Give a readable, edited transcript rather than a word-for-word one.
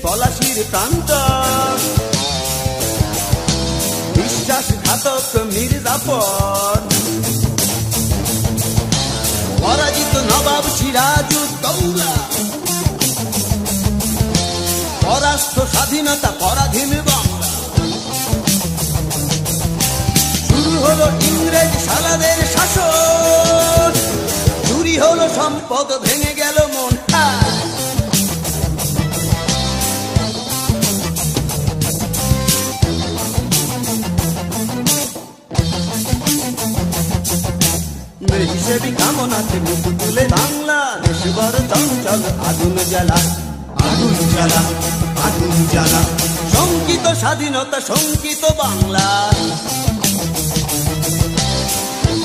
পলাশির প্রান্ত, বিশ্বাসঘাতক মির্জাফর, পরাজিত নবাব সিরাজউদ্দৌলা, পরাস্ত স্বাধীনতা পরাধীন বাংলা। শুরু হলো ইংরেজ সালাদের শাসন, চুরি হলো সম্পদ, ভেঙে গেল মন। হিসেবে কামনাতে মুখ তুলে বাংলা, দেশ বড় চঞ্চল আগুন জ্বালা, আগুন জ্বালা, আগুন জ্বালা। শঙ্কিত স্বাধীনতা, শঙ্কিত বাংলা।